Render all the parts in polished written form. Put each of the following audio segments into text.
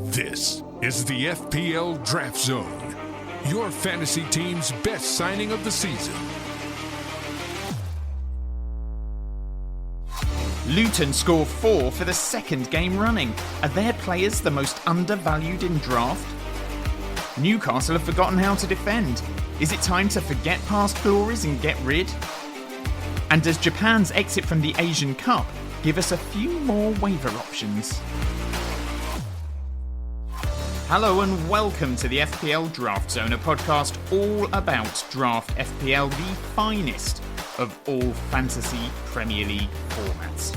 This is the FPL Draft Zone, your fantasy team's best signing of the season. Luton score 4 for the second game running. Are their players the most undervalued in draft? Newcastle have forgotten how to defend. Is it time to forget past glories and get rid? And does Japan's exit from the Asian Cup give us a few more waiver options? Hello and welcome to the FPL Draft Zone, a podcast all about Draft FPL, the finest of all fantasy Premier League formats.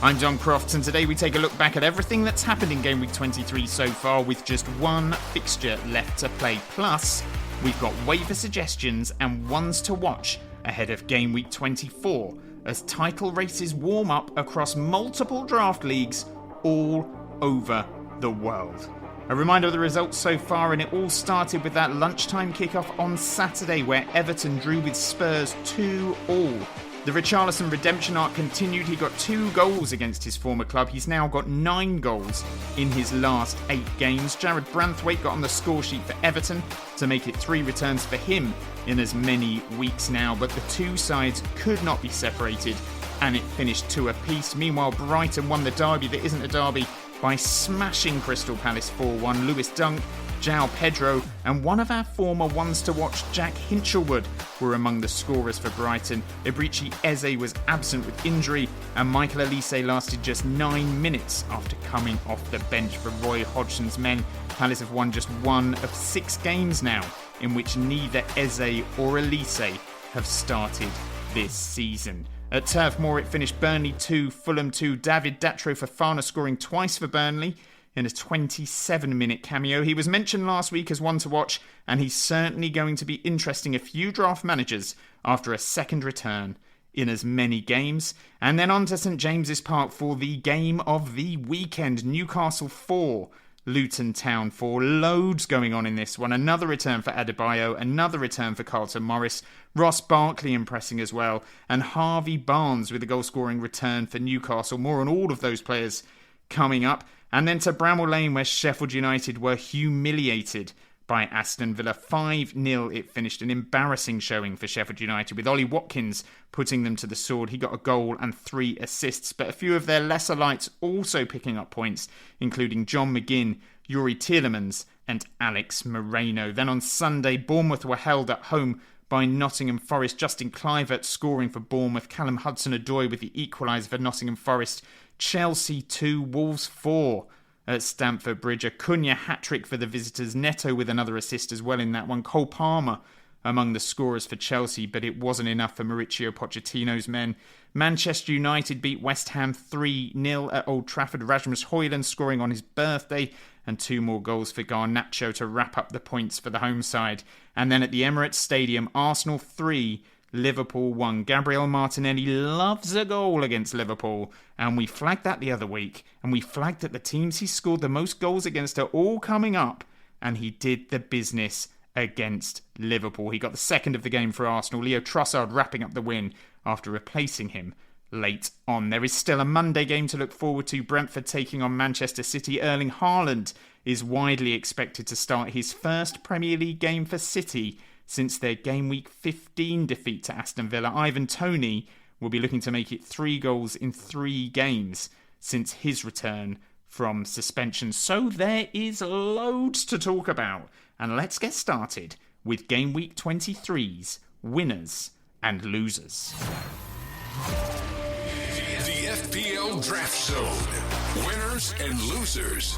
I'm John Crofts, and today we take a look back at everything that's happened in Gameweek 23 so far, with just one fixture left to play. Plus, we've got waiver suggestions and ones to watch ahead of Gameweek 24 as title races warm up across multiple draft leagues all over the world. A reminder of the results so far, and it all started with that lunchtime kickoff on Saturday where Everton drew with Spurs 2-2. The Richarlison redemption arc continued. He got 2 goals against his former club. He's now got 9 goals in his last 8 games. Jared Branthwaite got on the score sheet for Everton to make it 3 returns for him in as many weeks now, but the two sides could not be separated and it finished 2 apiece. Meanwhile, Brighton won the derby that isn't a derby by smashing Crystal Palace 4-1. Lewis Dunk, João Pedro and one of our former ones to watch, Jack Hinchelwood, were among the scorers for Brighton. Eberechi Eze was absent with injury and Michael Olise lasted just 9 minutes after coming off the bench for Roy Hodgson's men. Palace have won just 1 of 6 games now in which neither Eze or Olise have started this season. At Turf Moor, it finished Burnley 2, Fulham 2. David Datro Fofana scoring twice for Burnley in a 27-minute cameo. He was mentioned last week as one to watch, and he's certainly going to be interesting a few draft managers after a second return in as many games. And then on to St James's Park for the game of the weekend. Newcastle 4, Luton Town 4. Loads going on in this one. Another return for Adebayo, another return for Carlton Morris. Ross Barkley impressing as well, and Harvey Barnes with a goal-scoring return for Newcastle. More on all of those players coming up. And then to Bramall Lane, where Sheffield United were humiliated by Aston Villa. 5-0 it finished, an embarrassing showing for Sheffield United, with Ollie Watkins putting them to the sword. He got a goal and 3 assists, but a few of their lesser lights also picking up points, including John McGinn, Yuri Tielemans and Alex Moreno. Then on Sunday, Bournemouth were held at home by Nottingham Forest. Justin Kluivert scoring for Bournemouth. Callum Hudson-Odoi with the equaliser for Nottingham Forest. Chelsea 2, Wolves 4 at Stamford Bridge. Acuna hat-trick for the visitors. Neto with another assist as well in that one. Cole Palmer among the scorers for Chelsea, but it wasn't enough for Mauricio Pochettino's men. Manchester United beat West Ham 3-0 at Old Trafford. Rasmus Højlund scoring on his birthday, and 2 more goals for Garnacho to wrap up the points for the home side. And then at the Emirates Stadium, Arsenal 3, Liverpool 1. Gabriel Martinelli loves a goal against Liverpool, and we flagged that the other week, and we flagged that the teams he scored the most goals against are all coming up, and he did the business against Liverpool. He got the second of the game for Arsenal. Leo Trossard wrapping up the win after replacing him late on. There is still a Monday game to look forward to. Brentford taking on Manchester City. Erling Haaland is widely expected to start his first Premier League game for City since their Gameweek 15 defeat to Aston Villa. Ivan Toney will be looking to make it 3 goals in 3 games since his return from suspension. So there is loads to talk about. And let's get started with Gameweek 23's winners and losers. The FPL Draft Zone, winners and losers.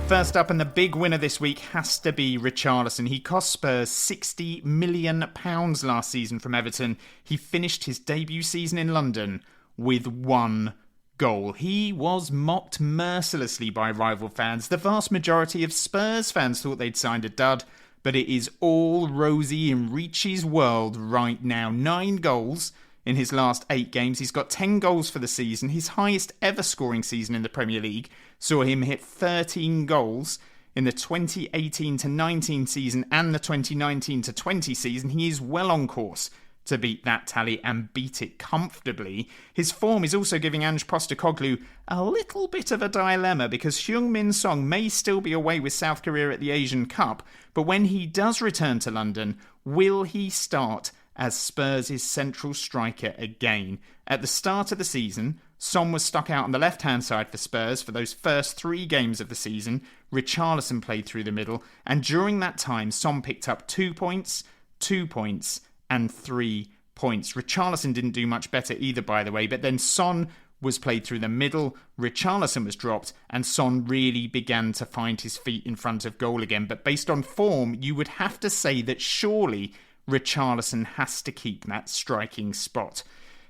First up, and the big winner this week has to be Richarlison. He cost Spurs £60 million last season from Everton. He finished his debut season in London with 1 goal. He was mocked mercilessly by rival fans. The vast majority of Spurs fans thought they'd signed a dud, but it is all rosy in Reachie's world right now. 9 goals in his last 8 games. He's got 10 goals for the season. His highest ever scoring season in the Premier League saw him hit 13 goals in the 2018-19 season and the 2019-20 season. He is well on course to beat that tally and beat it comfortably. His form is also giving Ange Postecoglou a little bit of a dilemma because Heung-min Son may still be away with South Korea at the Asian Cup, but when he does return to London, will he start as Spurs' central striker again? At the start of the season, Son was stuck out on the left-hand side for Spurs for those first 3 games of the season. Richarlison played through the middle, and during that time, Son picked up 2 points, 2 points, and 3 points. Richarlison didn't do much better either, by the way, but then Son was played through the middle, Richarlison was dropped, and Son really began to find his feet in front of goal again. But based on form, you would have to say that surely Richarlison has to keep that striking spot.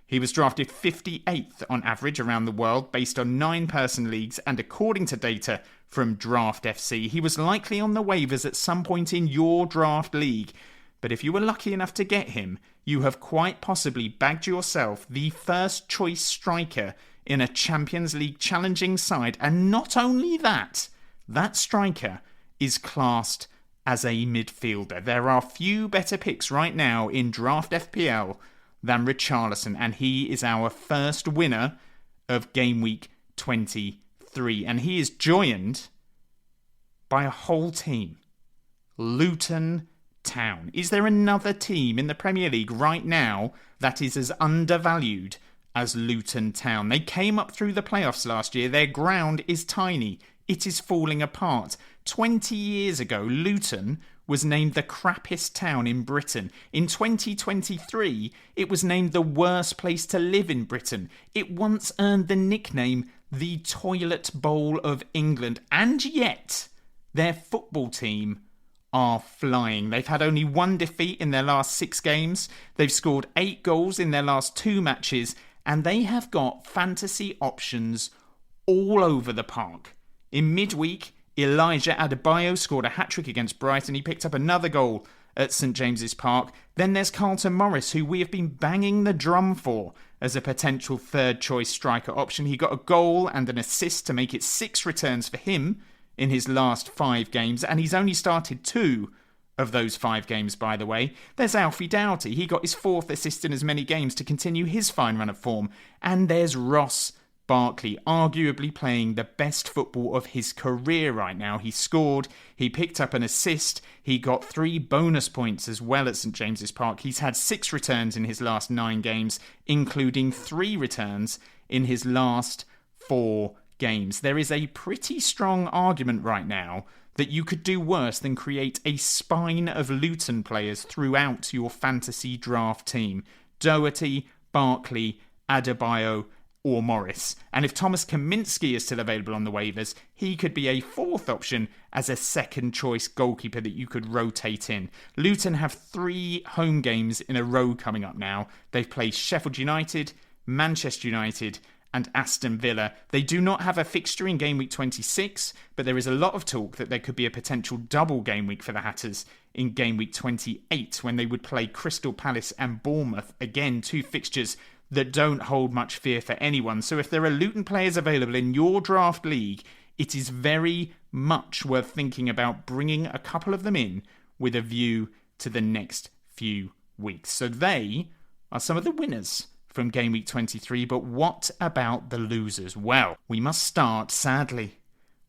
He was drafted 58th on average around the world based on 9-person leagues, and according to data from Draft FC, he was likely on the waivers at some point in your draft league. But if you were lucky enough to get him, you have quite possibly bagged yourself the first choice striker in a Champions League challenging side. And not only that, that striker is classed as a midfielder. There are few better picks right now in Draft FPL than Richarlison, and he is our first winner of Gameweek 23. And he is joined by a whole team. Luton Town. Is there another team in the Premier League right now that is as undervalued as Luton Town? They came up through the playoffs last year. Their ground is tiny. It is falling apart. 20 years ago, Luton was named the crappiest town in Britain. In 2023, it was named the worst place to live in Britain. It once earned the nickname the Toilet Bowl of England. And yet, their football team are flying. They've had only 1 defeat in their last 6 games. They've scored 8 goals in their last 2 matches. And they have got fantasy options all over the park. In midweek, Elijah Adebayo scored a hat-trick against Brighton. He picked up another goal at St James's Park. Then there's Carlton Morris, who we have been banging the drum for as a potential third-choice striker option. He got a goal and an assist to make it 6 returns for him in his last 5 games, and he's only started 2 of those 5 games, by the way. There's Alfie Doughty. He got his 4th assist in as many games to continue his fine run of form. And there's Ross Barkley, arguably playing the best football of his career right now. He scored, he picked up an assist, he got 3 bonus points as well at St James's Park. He's had 6 returns in his last 9 games, including 3 returns in his last 4 games. There is a pretty strong argument right now that you could do worse than create a spine of Luton players throughout your fantasy draft team. Doherty, Barkley, Adebayo, or Morris. And if Thomas Kaminski is still available on the waivers, he could be a 4th option as a second choice goalkeeper that you could rotate in. Luton have 3 home games in a row coming up now. They've played Sheffield United, Manchester United, and Aston Villa. They do not have a fixture in Game Week 26, but there is a lot of talk that there could be a potential double game week for the Hatters in Game Week 28 when they would play Crystal Palace and Bournemouth. Again, 2 fixtures that don't hold much fear for anyone. So if there are Luton players available in your draft league, it is very much worth thinking about bringing a couple of them in with a view to the next few weeks. So they are some of the winners from Game Week 23, but what about the losers? Well, we must start, sadly,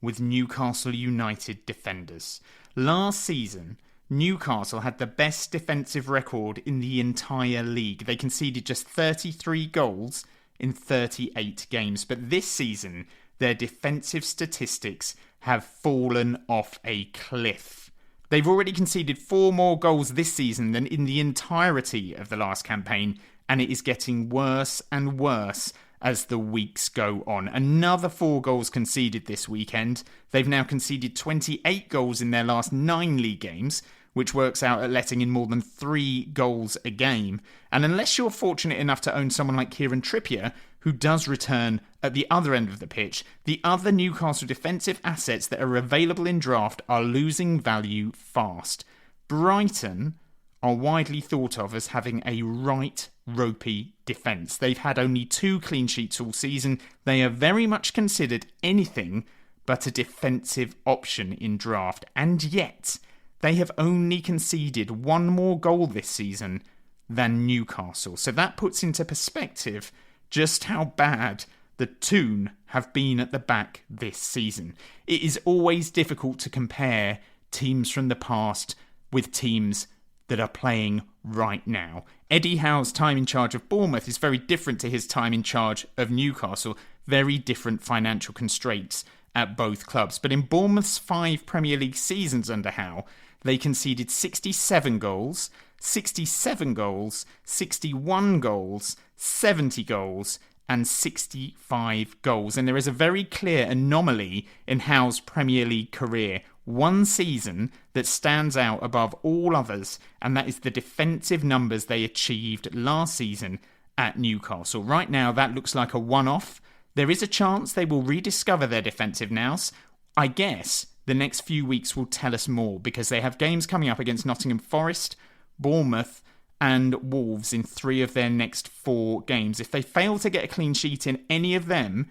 with Newcastle United defenders. Last season, Newcastle had the best defensive record in the entire league. They conceded just 33 goals in 38 games, but this season, their defensive statistics have fallen off a cliff. They've already conceded 4 more goals this season than in the entirety of the last campaign, and it is getting worse and worse as the weeks go on. Another 4 goals conceded this weekend. They've now conceded 28 goals in their last 9 league games, which works out at letting in more than 3 goals a game. And unless you're fortunate enough to own someone like Kieran Trippier, who does return at the other end of the pitch, the other Newcastle defensive assets that are available in draft are losing value fast. Brighton are widely thought of as having a right ropey defence. They've had only 2 clean sheets all season. They are very much considered anything but a defensive option in draft. And yet, they have only conceded 1 more goal this season than Newcastle. So that puts into perspective just how bad the Toon have been at the back this season. It is always difficult to compare teams from the past with teams that are playing right now. Eddie Howe's time in charge of Bournemouth is very different to his time in charge of Newcastle. Very different financial constraints at both clubs. But in Bournemouth's 5 Premier League seasons under Howe, they conceded 67 goals, 67 goals, 61 goals, 70 goals, and 65 goals. And there is a very clear anomaly in Howe's Premier League career. One season that stands out above all others, and that is the defensive numbers they achieved last season at Newcastle. Right now, that looks like a one-off. There is a chance they will rediscover their defensive nous. I guess the next few weeks will tell us more, because they have games coming up against Nottingham Forest, Bournemouth, and Wolves in 3 of their next 4 games. If they fail to get a clean sheet in any of them,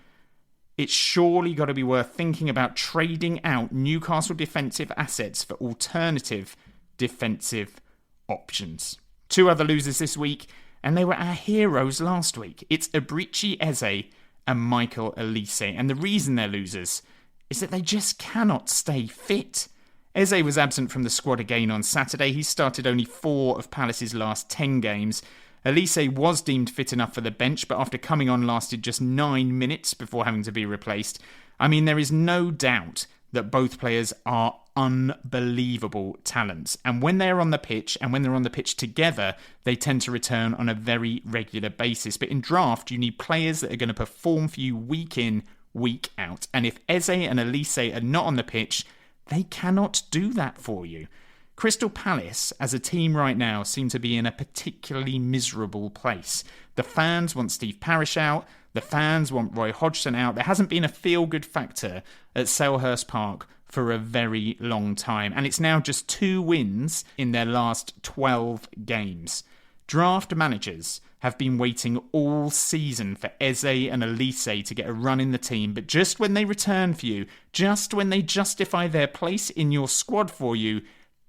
it's surely got to be worth thinking about trading out Newcastle defensive assets for alternative defensive options. 2 other losers this week, and they were our heroes last week. It's Eberechi Eze and Michael Elise. And the reason they're losers is that they just cannot stay fit. Eze was absent from the squad again on Saturday. He started only 4 of Palace's last 10 games. Elise was deemed fit enough for the bench, but after coming on lasted just 9 minutes before having to be replaced. I mean, there is no doubt that both players are unbelievable talents. And when they're on the pitch, and when they're on the pitch together, they tend to return on a very regular basis. But in draft, you need players that are going to perform for you week in, week out. And if Eze and Elise are not on the pitch, they cannot do that for you. Crystal Palace, as a team right now, seem to be in a particularly miserable place. The fans want Steve Parish out. The fans want Roy Hodgson out. There hasn't been a feel-good factor at Selhurst Park for a very long time. And it's now just 2 wins in their last 12 games. Draft managers have been waiting all season for Eze and Elise to get a run in the team. But just when they return for you, just when they justify their place in your squad for you,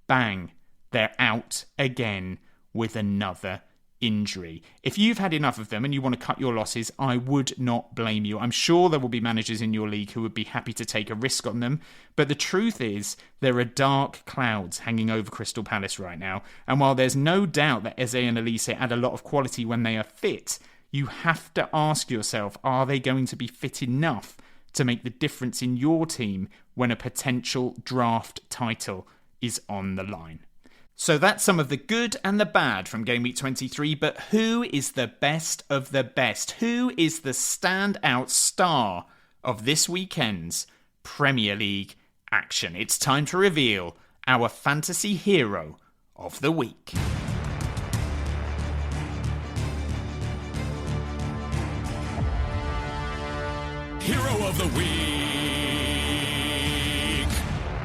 bang, they're out again with another injury. If you've had enough of them and you want to cut your losses, I would not blame you. I'm sure there will be managers in your league who would be happy to take a risk on them. But the truth is, there are dark clouds hanging over Crystal Palace right now. And while there's no doubt that Eze and Elise add a lot of quality when they are fit, you have to ask yourself, are they going to be fit enough to make the difference in your team when a potential draft title is on the line? So that's some of the good and the bad from Gameweek 23, but who is the best of the best? Who is the standout star of this weekend's Premier League action? It's time to reveal our fantasy hero of the week. Hero of the Week.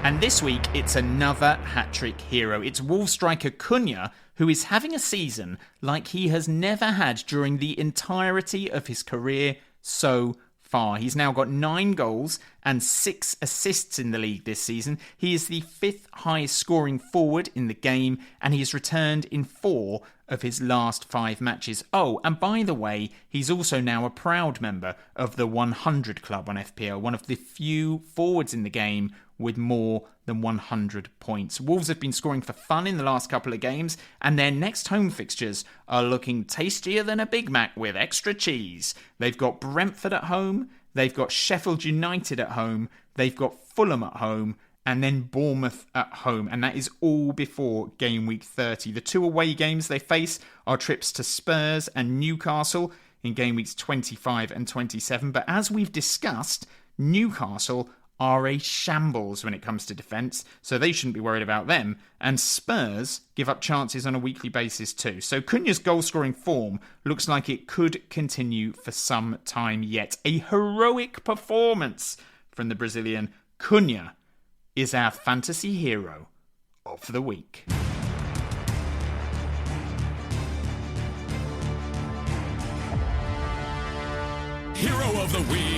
And this week, it's another hat-trick hero. It's Wolves striker Cunha, who is having a season like he has never had during the entirety of his career so far. He's now got 9 goals and 6 assists in the league this season. He is the 5th highest scoring forward in the game, and he has returned in 4 of his last 5 matches. Oh, and by the way, he's also now a proud member of the 100 Club on FPL, one of the few forwards in the game with more than 100 points. Wolves have been scoring for fun in the last couple of games, and their next home fixtures are looking tastier than a Big Mac with extra cheese. They've got Brentford at home, they've got Sheffield United at home, they've got Fulham at home, and then Bournemouth at home. And that is all before game week 30. The 2 away games they face are trips to Spurs and Newcastle in game weeks 25 and 27. But as we've discussed, Newcastle are a shambles when it comes to defence, so they shouldn't be worried about them. And Spurs give up chances on a weekly basis too. So Cunha's goal-scoring form looks like it could continue for some time yet. A heroic performance from the Brazilian. Cunha is our fantasy hero of the week. Hero of the Week.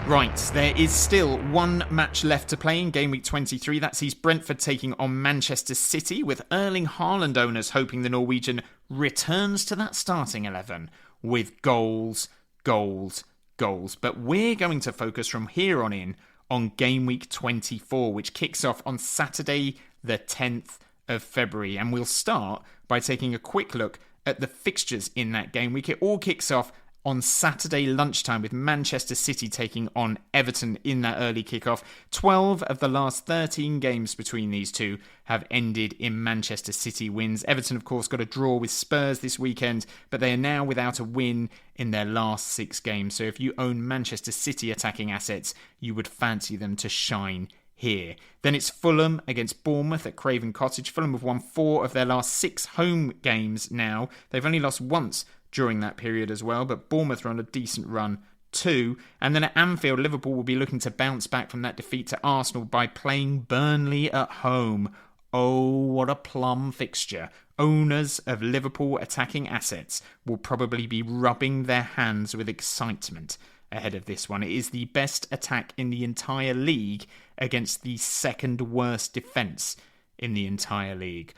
Right, there is still one match left to play in Gameweek 23. That sees Brentford taking on Manchester City, with Erling Haaland owners hoping the Norwegian returns to that starting 11 with goals. But we're going to focus from here on in on Gameweek 24, which kicks off on Saturday, the 10th of February. And we'll start by taking a quick look at the fixtures in that game week. It all kicks off on Saturday lunchtime with Manchester City taking on Everton in that early kickoff. 12 of the last 13 games between these two have ended in Manchester City wins. Everton, of course, got a draw with Spurs this weekend, but they are now without a win in their last 6 games. So if you own Manchester City attacking assets, you would fancy them to shine here. Then it's Fulham against Bournemouth at Craven Cottage. Fulham have won 4 of their last 6 home games now. They've only lost once during that period as well, but Bournemouth are on a decent run too. And then at Anfield, Liverpool will be looking to bounce back from that defeat to Arsenal by playing Burnley at home. Oh, what a plum fixture. Owners of Liverpool attacking assets will probably be rubbing their hands with excitement ahead of this one. It is the best attack in the entire league against the second worst defence in the entire league.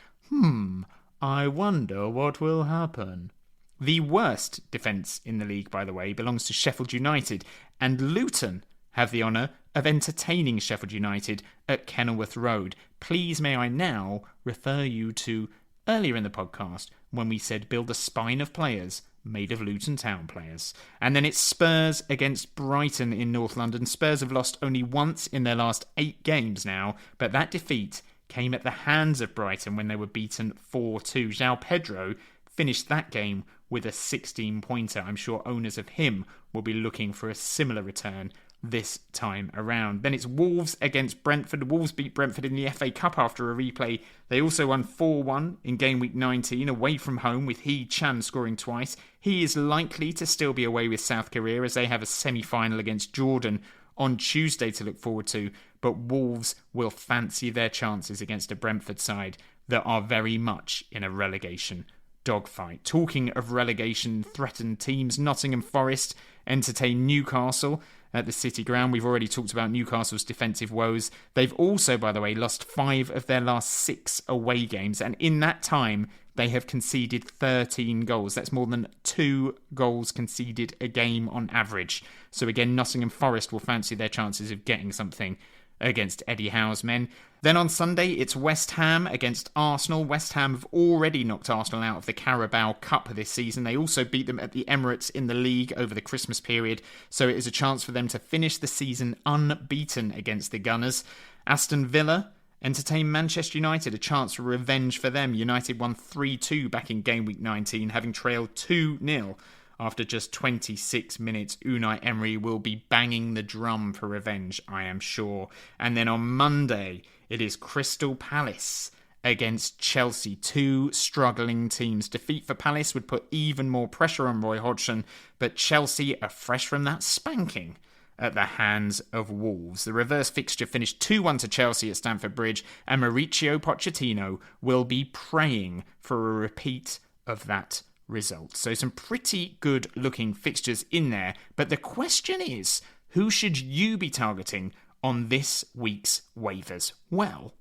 I wonder what will happen. The worst defence in the league, by the way, belongs to Sheffield United, and Luton have the honour of entertaining Sheffield United at Kenilworth Road. Please may I now refer you to earlier in the podcast when we said build a spine of players made of Luton Town players. And then it's Spurs against Brighton in North London. Spurs have lost only once in their last 8 games now, but that defeat came at the hands of Brighton when they were beaten 4-2. João Pedro finished that game with a 16-pointer. I'm sure owners of him will be looking for a similar return this time around. Then it's Wolves against Brentford. Wolves beat Brentford in the FA Cup after a replay. They also won 4-1 in Game Week 19 away from home, with Hee Chan scoring twice. He is likely to still be away with South Korea as they have a semi-final against Jordan on Tuesday to look forward to, but Wolves will fancy their chances against a Brentford side that are very much in a relegation dogfight. Talking of relegation-threatened teams, Nottingham Forest entertain Newcastle at the City Ground. We've already talked about Newcastle's defensive woes. They've also, by the way, lost 5 of their last 6 away games, and in that time, they have conceded 13 goals. That's more than 2 goals conceded a game on average. So again, Nottingham Forest will fancy their chances of getting something against Eddie Howe's men. Then on Sunday, it's West Ham against Arsenal. West Ham have already knocked Arsenal out of the Carabao Cup this season. They also beat them at the Emirates in the league over the Christmas period, so it is a chance for them to finish the season unbeaten against the Gunners. Aston Villa entertain Manchester United, a chance for revenge for them. United won 3-2 back in Game Week 19, having trailed 2-0 after just 26 minutes. Unai Emery will be banging the drum for revenge, I am sure. And then on Monday, it is Crystal Palace against Chelsea. 2 struggling teams. Defeat for Palace would put even more pressure on Roy Hodgson, but Chelsea are fresh from that spanking at the hands of Wolves. The reverse fixture finished 2-1 to Chelsea at Stamford Bridge, and Mauricio Pochettino will be praying for a repeat of that result. So some pretty good looking fixtures in there, but the question is, who should you be targeting on this week's waivers? Well,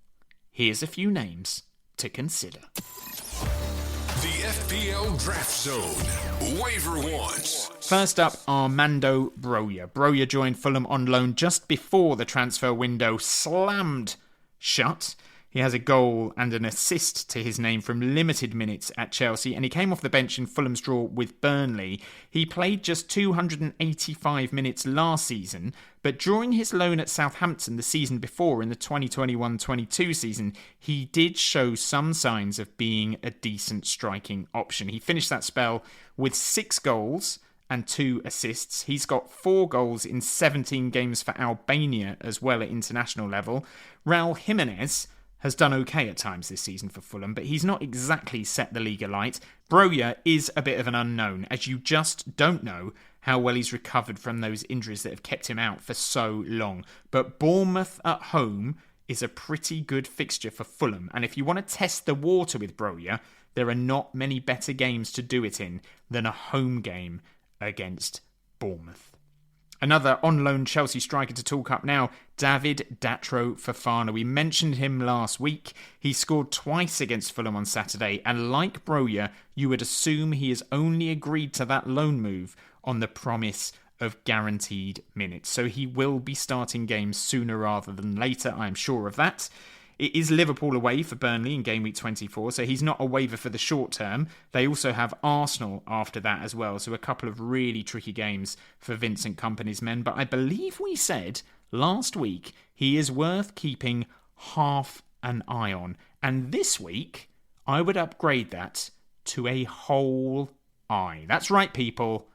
here's a few names to consider. The FPL Draft Zone Waiver Wants. First up, Armando Broja. Broja joined Fulham on loan just before the transfer window slammed shut. He has a goal and an assist to his name from limited minutes at Chelsea, and he came off the bench in Fulham's draw with Burnley. He played just 285 minutes last season, but during his loan at Southampton the season before, in the 2021-22 season, he did show some signs of being a decent striking option. He finished that spell with 6 goals and 2 assists. He's got 4 goals in 17 games for Albania as well at international level. Raul Jimenez has done okay at times this season for Fulham, but he's not exactly set the league alight. Broja is a bit of an unknown, as you just don't know how well he's recovered from those injuries that have kept him out for so long. But Bournemouth at home is a pretty good fixture for Fulham, and if you want to test the water with Broja, there are not many better games to do it in than a home game against Bournemouth. Another on-loan Chelsea striker to talk up now, David Datro Fofana. We mentioned him last week. He scored twice against Fulham on Saturday, and like Broja, you would assume he has only agreed to that loan move on the promise of guaranteed minutes. So he will be starting games sooner rather than later, I'm sure of that. It is Liverpool away for Burnley in Gameweek 24, so he's not a waiver for the short term. They also have Arsenal after that as well, so a couple of really tricky games for Vincent Kompany's men. But I believe we said last week he is worth keeping half an eye on. And this week, I would upgrade that to a whole eye. That's right, people,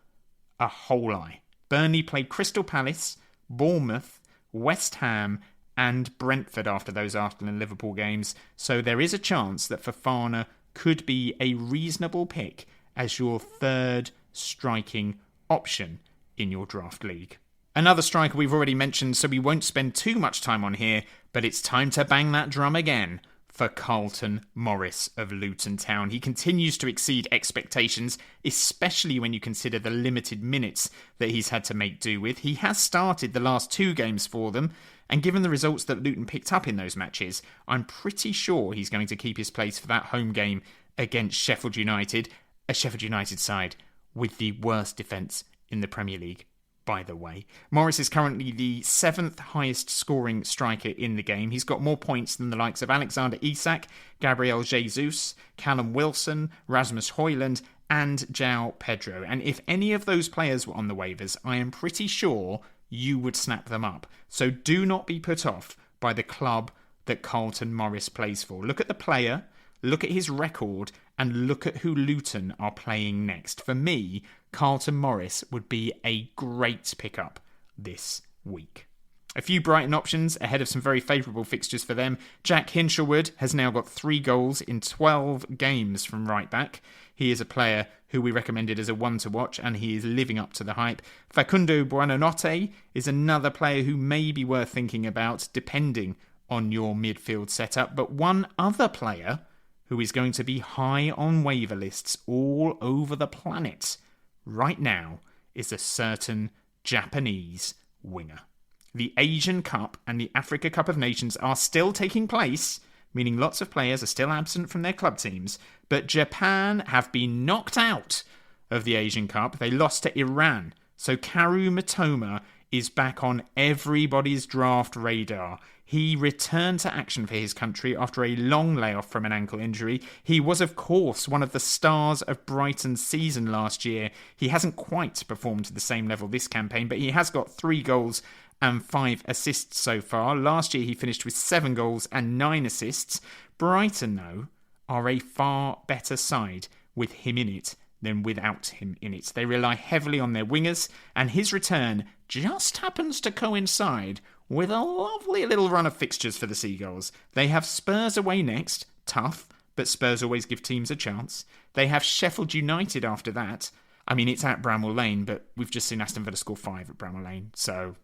a whole eye. Burnley played Crystal Palace, Bournemouth, West Ham and Brentford after those Arsenal and Liverpool games, so there is a chance that Fofana could be a reasonable pick as your third striking option in your draft league. Another striker we've already mentioned, so we won't spend too much time on here, but it's time to bang that drum again for Carlton Morris of Luton Town. He continues to exceed expectations, especially when you consider the limited minutes that he's had to make do with. He has started the last 2 games for them, and given the results that Luton picked up in those matches, I'm pretty sure he's going to keep his place for that home game against Sheffield United, a Sheffield United side with the worst defence in the Premier League, by the way. Morris is currently the 7th highest scoring striker in the game. He's got more points than the likes of Alexander Isak, Gabriel Jesus, Callum Wilson, Rasmus Højlund and João Pedro. And if any of those players were on the waivers, I am pretty sure you would snap them up. So do not be put off by the club that Carlton Morris plays for. Look at the player, look at his record, and look at who Luton are playing next. For me, Carlton Morris would be a great pickup this week. A few Brighton options ahead of some very favourable fixtures for them. Jack Hinshelwood has now got 3 goals in 12 games from right back. He is a player who we recommended as a one to watch, and he is living up to the hype. Facundo Buonanotte is another player who may be worth thinking about, depending on your midfield setup. But one other player who is going to be high on waiver lists all over the planet right now is a certain Japanese winger. The Asian Cup and the Africa Cup of Nations are still taking place, meaning lots of players are still absent from their club teams, but Japan have been knocked out of the Asian Cup. They lost to Iran, so Karu Mitoma is back on everybody's draft radar. He returned to action for his country after a long layoff from an ankle injury. He was, of course, one of the stars of Brighton's season last year. He hasn't quite performed to the same level this campaign, but he has got 3 goals and 5 assists so far. Last year he finished with 7 goals and 9 assists. Brighton, though, are a far better side with him in it than without him in it. They rely heavily on their wingers, and his return just happens to coincide with a lovely little run of fixtures for the Seagulls. They have Spurs away next, tough, but Spurs always give teams a chance. They have Sheffield United after that. I mean, it's at Bramall Lane, but we've just seen Aston Villa score 5 at Bramall Lane, so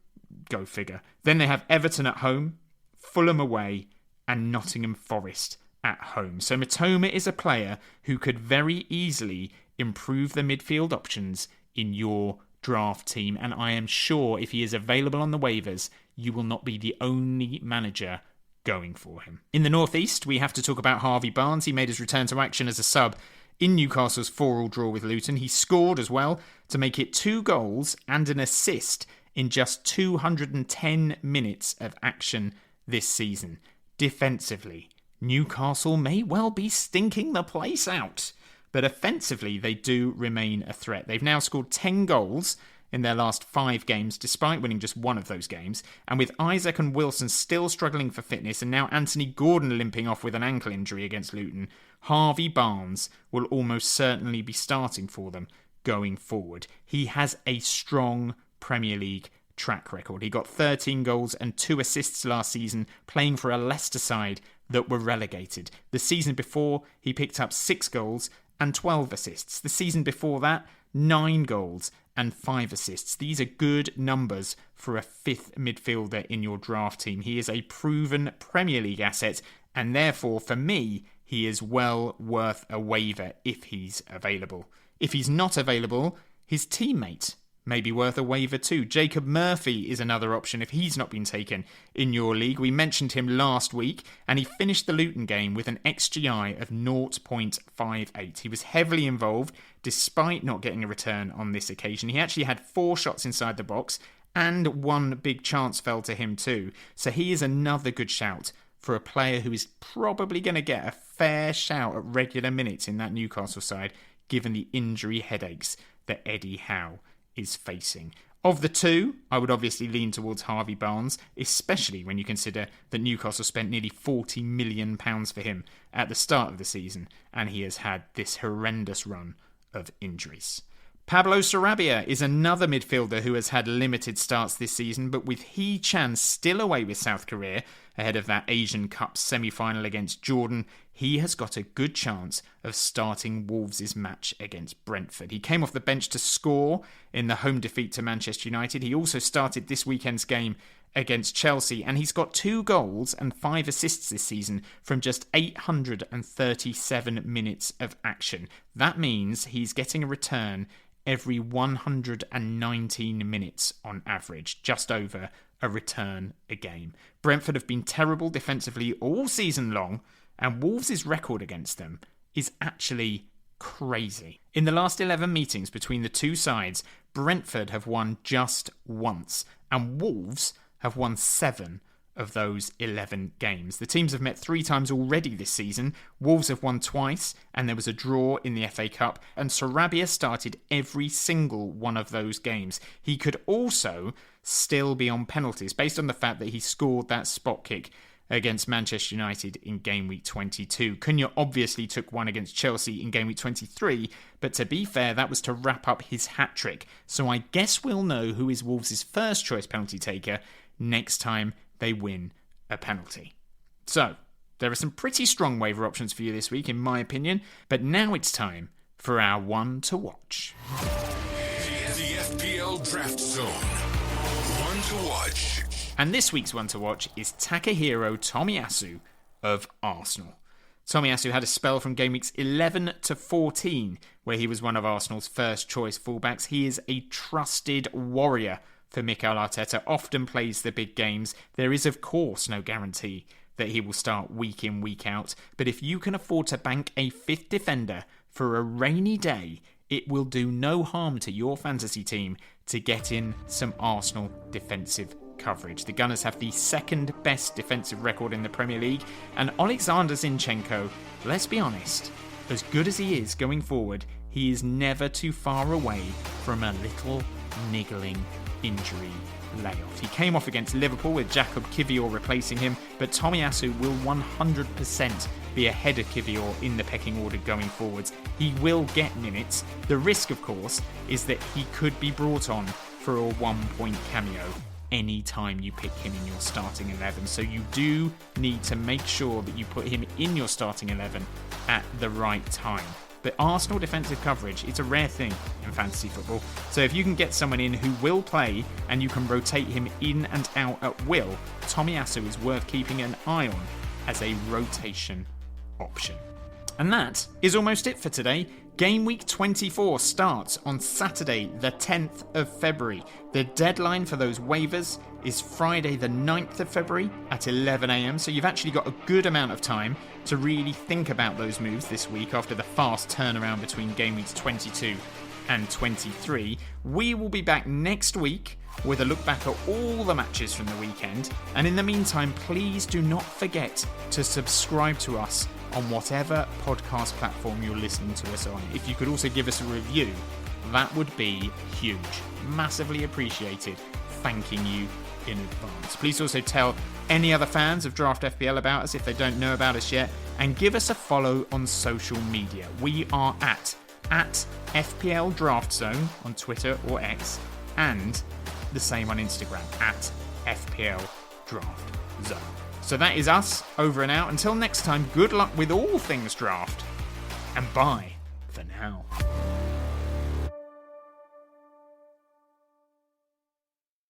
go figure. Then they have Everton at home, Fulham away, and Nottingham Forest at home. So Mitoma is a player who could very easily improve the midfield options in your draft team, and I am sure if he is available on the waivers, you will not be the only manager going for him. In the Northeast, we have to talk about Harvey Barnes. He made his return to action as a sub in Newcastle's 4-4 draw with Luton. He scored as well to make it 2 goals and an assist in just 210 minutes of action this season. Defensively, Newcastle may well be stinking the place out, but offensively they do remain a threat. They've now scored 10 goals in their last 5 games, despite winning just 1 of those games. And with Isaac and Wilson still struggling for fitness, and now Anthony Gordon limping off with an ankle injury against Luton, Harvey Barnes will almost certainly be starting for them going forward. He has a strong Premier League track record. He got 13 goals and 2 assists last season, playing for a Leicester side that were relegated. The season before, he picked up 6 goals and 12 assists. The season before that, 9 goals and 5 assists. These are good numbers for a 5th midfielder in your draft team. He is a proven Premier League asset, and therefore, for me, he is well worth a waiver if he's available. If he's not available, his teammate may be worth a waiver too. Jacob Murphy is another option if he's not been taken in your league. We mentioned him last week, and he finished the Luton game with an XGI of 0.58. He was heavily involved despite not getting a return on this occasion. He actually had 4 shots inside the box, and 1 big chance fell to him too. So he is another good shout for a player who is probably going to get a fair shout at regular minutes in that Newcastle side, given the injury headaches that Eddie Howe is facing. Of the two, I would obviously lean towards Harvey Barnes, especially when you consider that Newcastle spent nearly £40 million for him at the start of the season, and he has had this horrendous run of injuries. Pablo Sarabia is another midfielder who has had limited starts this season, but with Hee-chan still away with South Korea ahead of that Asian Cup semi-final against Jordan, he has got a good chance of starting Wolves' match against Brentford. He came off the bench to score in the home defeat to Manchester United. He also started this weekend's game against Chelsea, and he's got 2 goals and 5 assists this season from just 837 minutes of action. That means he's getting a return every 119 minutes on average, just over a return a game. Brentford have been terrible defensively all season long, and Wolves' record against them is actually crazy. In the last 11 meetings between the two sides, Brentford have won just once, and Wolves have won 7 of those 11 games. The teams have met 3 times already this season. Wolves have won twice, and there was a draw in the FA Cup, and Sarabia started every single one of those games. He could also still be on penalties, based on the fact that he scored that spot kick against Manchester United in Gameweek 22. Cunha obviously took one against Chelsea in Gameweek 23, but to be fair, that was to wrap up his hat-trick. So I guess we'll know who is Wolves' first choice penalty taker next time they win a penalty. So, there are some pretty strong waiver options for you this week, in my opinion, but now it's time for our one to watch. The FPL Draft Zone. One to watch. And this week's one to watch is Takahiro Tomiyasu of Arsenal. Tomiyasu had a spell from game weeks 11 to 14, where he was one of Arsenal's first choice fullbacks. He is a trusted warrior for Mikel Arteta, often plays the big games. There is, of course, no guarantee that he will start week in, week out. But if you can afford to bank a 5th defender for a rainy day, it will do no harm to your fantasy team to get in some Arsenal defensive coverage. The Gunners have the 2nd best defensive record in the Premier League, and Alexander Zinchenko, let's be honest, as good as he is going forward, he is never too far away from a little niggling injury layoff. He came off against Liverpool with Jacob Kivior replacing him, but Tomiyasu will 100% be ahead of Kivior in the pecking order going forwards. He will get minutes. The risk, of course, is that he could be brought on for a 1-point cameo any time you pick him in your starting 11. So you do need to make sure that you put him in your starting 11 at the right time. But Arsenal defensive coverage, it's a rare thing in fantasy football. So if you can get someone in who will play and you can rotate him in and out at will, Tomiyasu is worth keeping an eye on as a rotation option. And that is almost it for today. Game week 24 starts on Saturday, the 10th of February. The deadline for those waivers is Friday, the 9th of February at 11 a.m. So you've actually got a good amount of time to really think about those moves this week after the fast turnaround between game weeks 22 and 23. We will be back next week with a look back at all the matches from the weekend. And in the meantime, please do not forget to subscribe to us on whatever podcast platform you're listening to us on. If you could also give us a review, that would be huge. Massively appreciated. Thanking you in advance. Please also tell any other fans of Draft FPL about us if they don't know about us yet, and give us a follow on social media. We are at FPL Draft Zone on Twitter or X, and the same on Instagram at FPL Draft Zone. So that is us, over and out. Until next time, good luck with all things draft, and bye for now.